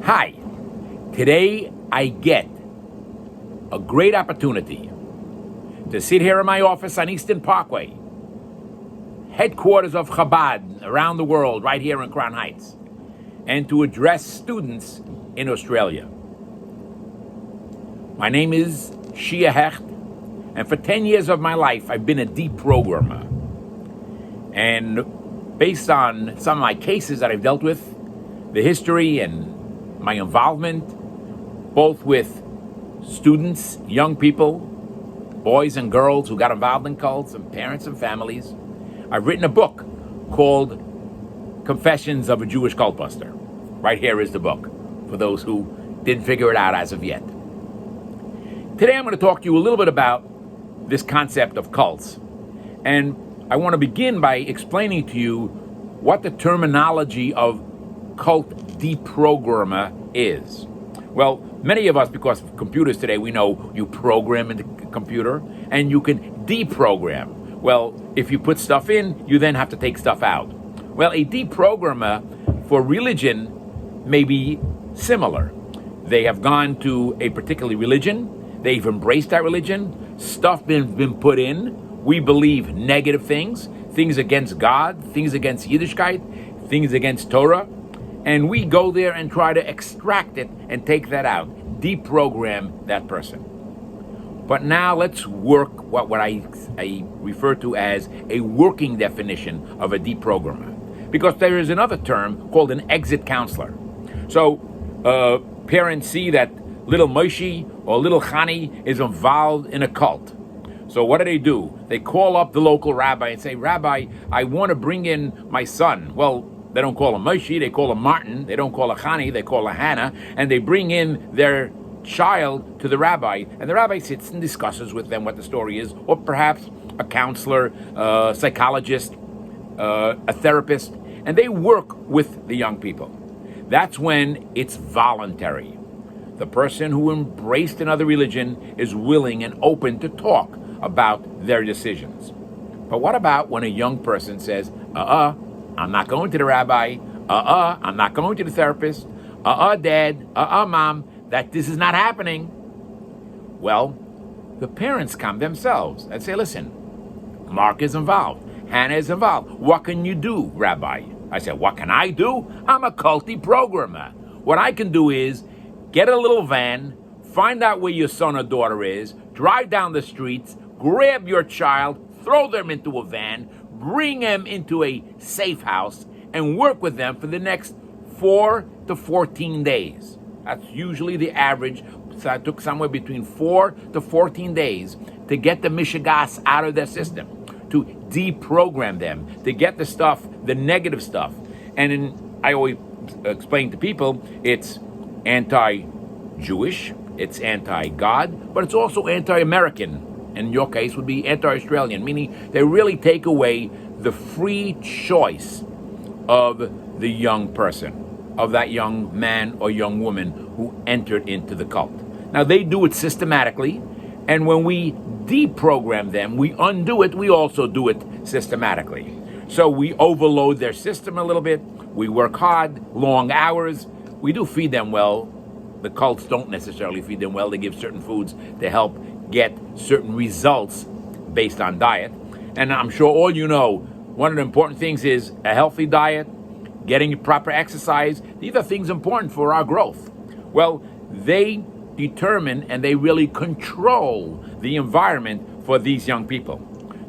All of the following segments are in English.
Hi, today I get a great opportunity to sit here in my office on Eastern Parkway, headquarters of Chabad around the world, right here in Crown Heights, and to address students in Australia. My name is Shea Hecht, and for 10 years of my life, I've been a deprogrammer. And based on some of my cases that I've dealt with, the history and my involvement, both with students, young people, boys and girls who got involved in cults, and parents and families, I've written a book called Confessions of a Jewish Cult Buster. Right here is the book, for those who didn't figure it out as of yet. Today I'm going to talk to you a little bit about this concept of cults. And I want to begin by explaining to you what the terminology of cult deprogrammer is. Well, many of us, because of computers today, we know you program in the computer and you can deprogram. Well, if you put stuff in, you then have to take stuff out. Well, a deprogrammer for religion may be similar. They have gone to a particular religion. They've embraced that religion. Stuff been put in. We believe negative things against God, things against Yiddishkeit, things against Torah. And we go there and try to extract it and take that out, deprogram that person. But now let's work what I refer to as a working definition of a deprogrammer. Because there is another term called an exit counselor. So parents see that little Moshe or little Chani is involved in a cult. So what do? They call up the local rabbi and say, Rabbi, I want to bring in my son. Well, they don't call him Moshe, they call him Martin. They don't call him Chani, they call him Hannah. And they bring in their child to the rabbi. And the rabbi sits and discusses with them what the story is. Or perhaps a counselor, a psychologist, a therapist. And they work with the young people. That's when it's voluntary. The person who embraced another religion is willing and open to talk about their decisions. But what about when a young person says, I'm not going to the rabbi, I'm not going to the therapist, dad, mom, that this is not happening? Well, the parents come themselves and say, listen, Mark is involved, Hannah is involved. What can you do, Rabbi? I said, what can I do? I'm a cult deprogrammer. What I can do is get a little van, find out where your son or daughter is, drive down the streets, grab your child, throw them into a van, bring them into a safe house, and work with them for the next 4 to 14 days. That's usually the average. So I took somewhere between 4 to 14 days to get the mishigas out of their system, to deprogram them, to get the stuff, the negative stuff. And I always explain to people, it's anti-Jewish, it's anti-God, but it's also anti-American. In your case, would be anti-Australian, meaning they really take away the free choice of the young person, of that young man or young woman who entered into the cult. Now, they do it systematically, and when we deprogram them, we undo it, we also do it systematically. So we overload their system a little bit, we work hard, long hours, we do feed them well. The cults don't necessarily feed them well. They give certain foods to help get certain results based on diet. And I'm sure all you know, one of the important things is a healthy diet, getting proper exercise. These are things important for our growth. Well, they determine and they really control the environment for these young people.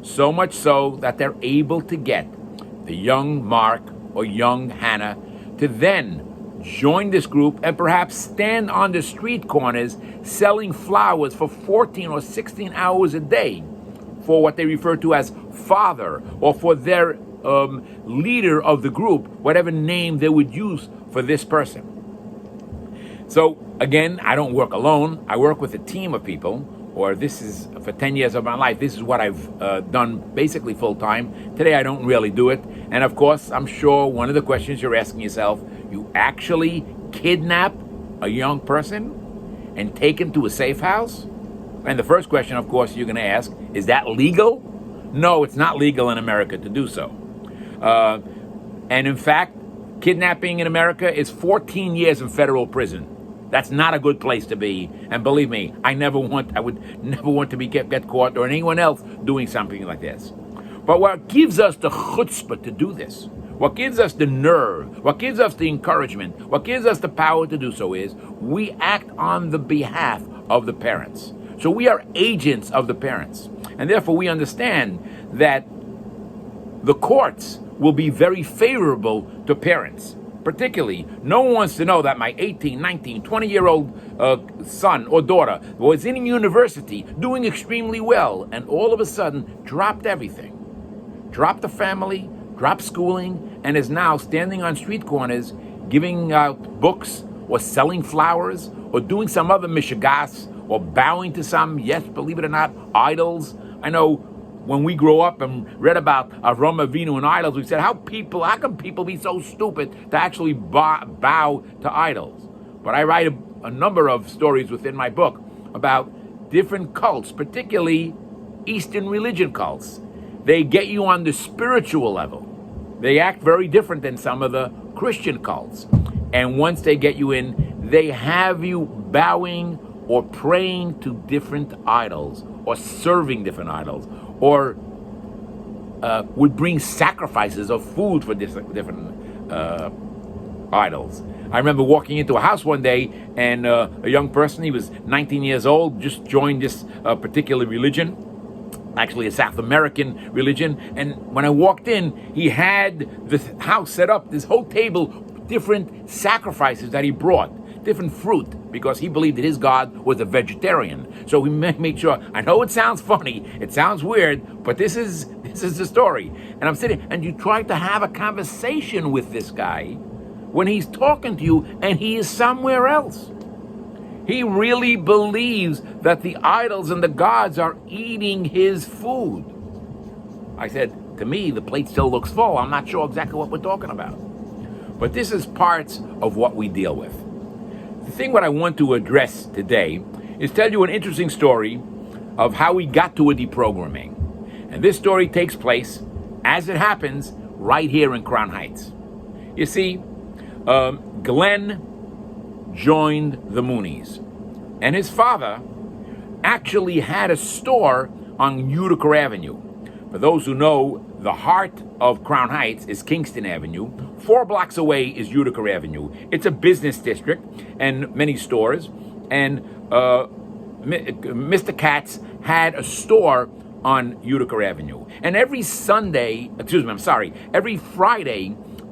So much so that they're able to get the young Mark or young Hannah to then join this group and perhaps stand on the street corners selling flowers for 14 or 16 hours a day for what they refer to as father, or for their leader of the group, whatever name they would use for this person. So again, I don't work alone. I work with a team of people, or this is for 10 years of my life. This is what I've done basically full time. Today I don't really do it. And of course, I'm sure one of the questions you're asking yourself, you actually kidnap a young person and take him to a safe house? And the first question, of course, you're going to ask, is that legal? No, it's not legal in America to do so. And in fact, kidnapping in America is 14 years in federal prison. That's not a good place to be. And believe me, I would never want to get caught or anyone else doing something like this. But what gives us the chutzpah to do this, what gives us the nerve, what gives us the encouragement, what gives us the power to do so is we act on the behalf of the parents. So we are agents of the parents. And therefore we understand that the courts will be very favorable to parents. Particularly, no one wants to know that my 18, 19, 20-year-old son or daughter was in university doing extremely well and all of a sudden dropped everything. Dropped the family, dropped schooling, and is now standing on street corners giving out books or selling flowers or doing some other mishigas or bowing to some, yes, believe it or not, idols. I know when we grew up and read about Avram Avinu and idols, we said, how come people be so stupid to actually bow to idols? But I write a number of stories within my book about different cults, particularly Eastern religion cults. They get you on the spiritual level. They act very different than some of the Christian cults. And once they get you in, they have you bowing or praying to different idols or serving different idols, or would bring sacrifices of food for different idols. I remember walking into a house one day, and a young person, he was 19 years old, just joined this particular religion, actually a South American religion, and when I walked in, he had this house set up, this whole table, different sacrifices that he brought, different fruit, because he believed that his God was a vegetarian. So we made sure, I know it sounds funny, it sounds weird, but this is the story. And I'm sitting, and you try to have a conversation with this guy when he's talking to you and he is somewhere else. He really believes that the idols and the gods are eating his food. I said, to me, the plate still looks full. I'm not sure exactly what we're talking about. But this is parts of what we deal with. The thing what I want to address today is tell you an interesting story of how we got to a deprogramming. And this story takes place, as it happens, right here in Crown Heights. You see, Glenn joined the Moonies, and his father actually had a store on Utica Avenue. For those who know, the heart of Crown Heights is Kingston Avenue. 4 blocks away is Utica Avenue. It's a business district and many stores. And Mr. Katz had a store on Utica Avenue. And every Friday,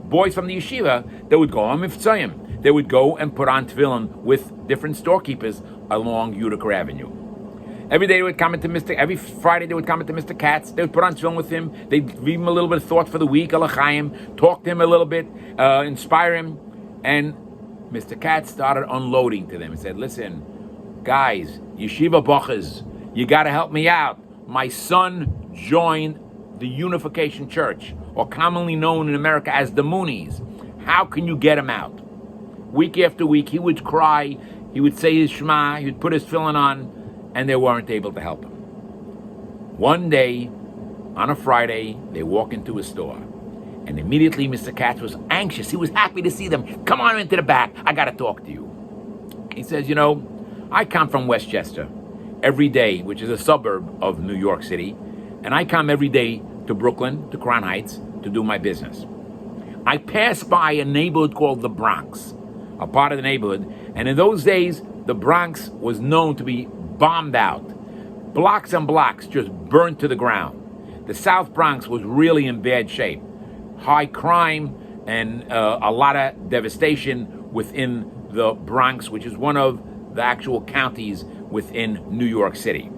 boys from the yeshiva, they would go on Mivtzayim. They would go and put on tefillin with different storekeepers along Utica Avenue. Every Friday they would come into Mr. Katz. They would put on tefillin with him. They'd give him a little bit of thought for the week, Alachaim, talk to him a little bit, inspire him. And Mr. Katz started unloading to them and said, listen, guys, yeshiva bochas, you got to help me out. My son joined the Unification Church, or commonly known in America as the Moonies. How can you get him out? Week after week, he would cry, he would say his Shema, he would put his tefillin on, and they weren't able to help him. One day, on a Friday, they walk into a store, and immediately Mr. Katz was anxious. He was happy to see them. Come on into the back. I got to talk to you. He says, I come from Westchester every day, which is a suburb of New York City, and I come every day to Brooklyn, to Crown Heights, to do my business. I pass by a neighborhood called the Bronx, a part of the neighborhood, and in those days, the Bronx was known to be bombed out. Blocks and blocks just burned to the ground. The South Bronx was really in bad shape. High crime and a lot of devastation within the Bronx, which is one of the actual counties within New York City.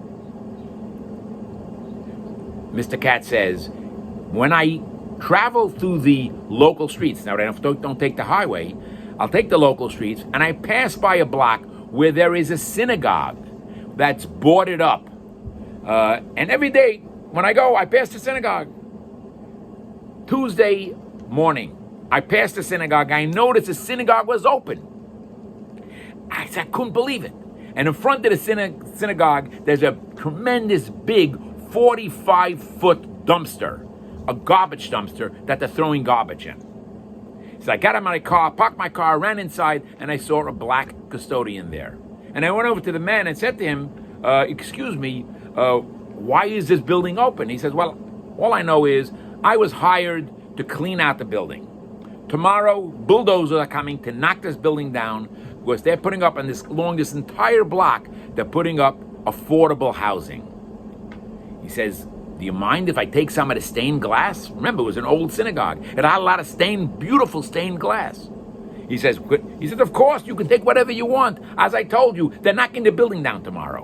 Mr. Katz says, when I travel through the local streets, now I don't take the highway, I'll take the local streets, and I pass by a block where there is a synagogue that's boarded up. And every day when I go, I pass the synagogue. Tuesday morning, I passed the synagogue. I noticed the synagogue was open. I couldn't believe it. And in front of the synagogue, there's a tremendous big 45-foot dumpster, a garbage dumpster that they're throwing garbage in. He says, I got out of my car, parked my car, ran inside, and I saw a black custodian there. And I went over to the man and said to him, excuse me, why is this building open? He says, well, all I know is I was hired to clean out the building. Tomorrow, bulldozers are coming to knock this building down because they're putting up along this entire block, they're putting up affordable housing. He says, do you mind if I take some of the stained glass? Remember, it was an old synagogue. It had a lot of beautiful stained glass. He says, of course, you can take whatever you want. As I told you, they're knocking the building down tomorrow.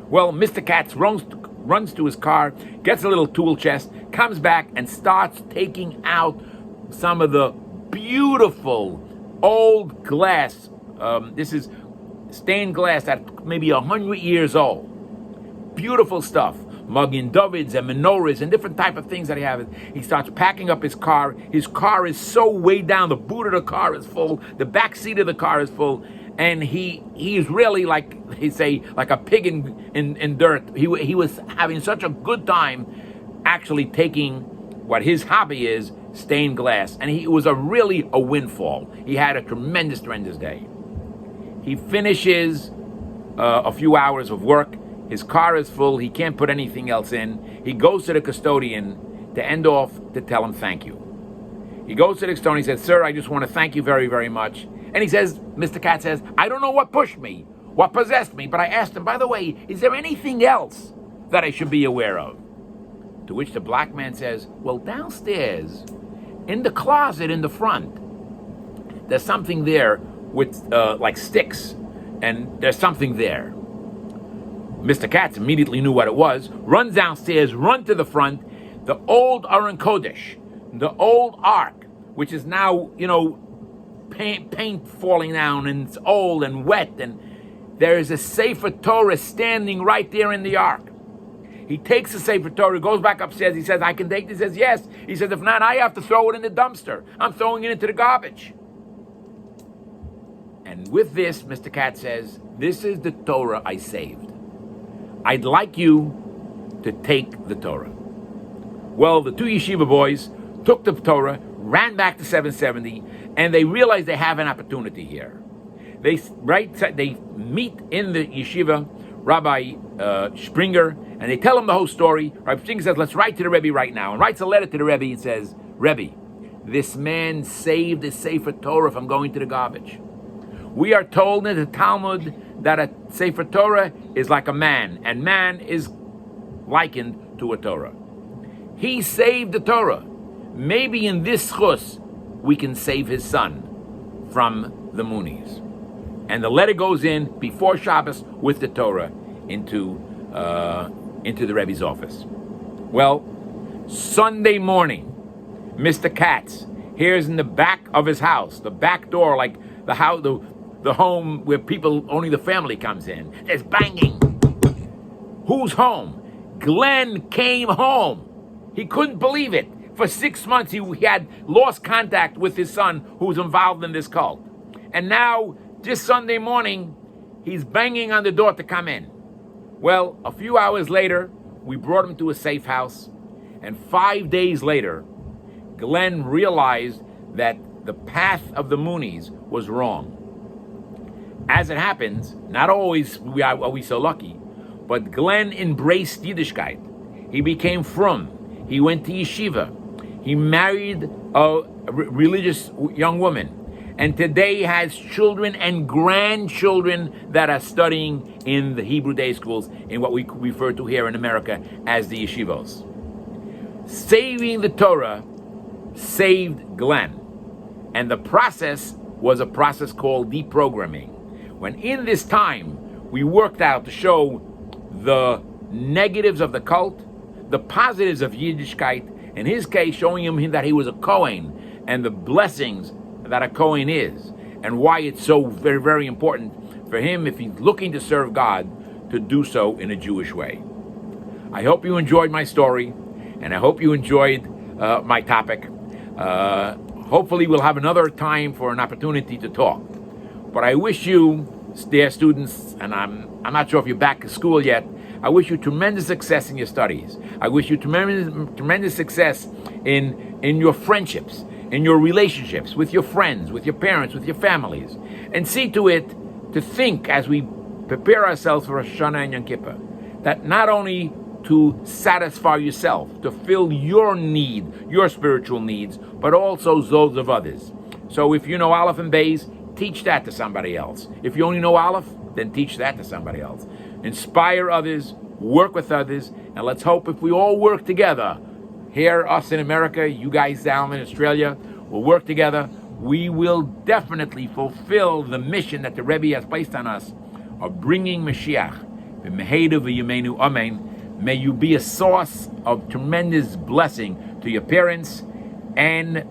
Well, Mr. Katz runs to his car, gets a little tool chest, comes back and starts taking out some of the beautiful old glass. This is stained glass that maybe 100 years old. Beautiful stuff. Magen Davids and menorahs and different type of things that he has. He starts packing up his car. His car is so weighed down. The boot of the car is full. The back seat of the car is full. And he is really like, they say, like a pig in dirt. He was having such a good time actually taking what his hobby is, stained glass. And it was really a windfall. He had a tremendous day. He finishes a few hours of work. His car is full. He can't put anything else in. He goes to the custodian to end off to tell him thank you. He goes to the custodian. He says, sir, I just want to thank you very, very much. And he says, Mr. Katz says, I don't know what pushed me, what possessed me, but I asked him, by the way, is there anything else that I should be aware of? To which the black man says, well, downstairs, in the closet in the front, there's something there with like sticks, and there's something there. Mr. Katz immediately knew what it was, runs downstairs, run to the front, the old Aron Kodesh, the old ark, which is now, paint falling down, and it's old and wet, and there is a Sefer Torah standing right there in the ark. He takes the Sefer Torah, goes back upstairs, he says, I can take this? He says, yes. He says, if not, I have to throw it in the dumpster. I'm throwing it into the garbage. And with this, Mr. Katz says, this is the Torah I saved. I'd like you to take the Torah. Well, the two yeshiva boys took the Torah, ran back to 770, and they realized they have an opportunity here. They meet in the yeshiva, Rabbi Springer, and they tell him the whole story. Rabbi Springer says, let's write to the Rebbe right now, and writes a letter to the Rebbe and says, Rebbe, this man saved the Sefer Torah from going to the garbage. We are told in the Talmud that a Sefer Torah is like a man, and man is likened to a Torah. He saved the Torah. Maybe in this chus, we can save his son from the Moonies. And the letter goes in before Shabbos with the Torah into the Rebbe's office. Well, Sunday morning, Mr. Katz hears in the back of his house, the back door, like the house, the home where only the family comes in. There's banging. Who's home? Glenn came home. He couldn't believe it. For 6 months, he had lost contact with his son who was involved in this cult. And now, this Sunday morning, he's banging on the door to come in. Well, a few hours later, we brought him to a safe house. And 5 days later, Glenn realized that the path of the Moonies was wrong. As it happens, not always are we so lucky, but Glenn embraced Yiddishkeit. He became frum. He went to yeshiva. He married a religious young woman. And today has children and grandchildren that are studying in the Hebrew day schools, in what we refer to here in America as the yeshivos. Saving the Torah saved Glenn. And the process was a process called deprogramming. When in this time, we worked out to show the negatives of the cult, the positives of Yiddishkeit, in his case, showing him that he was a Kohen, and the blessings that a Kohen is, and why it's so very, very important for him, if he's looking to serve God, to do so in a Jewish way. I hope you enjoyed my story, and I hope you enjoyed my topic. Hopefully we'll have another time for an opportunity to talk. But I wish you, dear students, and I'm not sure if you're back to school yet, I wish you tremendous success in your studies. I wish you tremendous success in your friendships. in your relationships, with your friends, with your parents, with your families. And see to it to think as we prepare ourselves for Rosh Hashanah and Yom Kippur, that not only to satisfy yourself, to fill your need, your spiritual needs, but also those of others. So if you know Aleph and Beis, teach that to somebody else. If you only know Aleph, then teach that to somebody else. Inspire others, work with others, and let's hope if we all work together, here, us in America, you guys down in Australia, will work together, we will definitely fulfill the mission that the Rebbe has placed on us of bringing Mashiach. Amen. May you be a source of tremendous blessing to your parents, and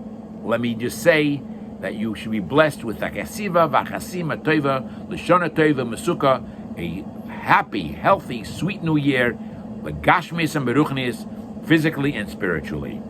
let me just say that you should be blessed with Akasiva, Vachasima Tova, Lashona Tova, Masuka, a happy, healthy, sweet new year, Begashmis and Beruchnis, physically and spiritually.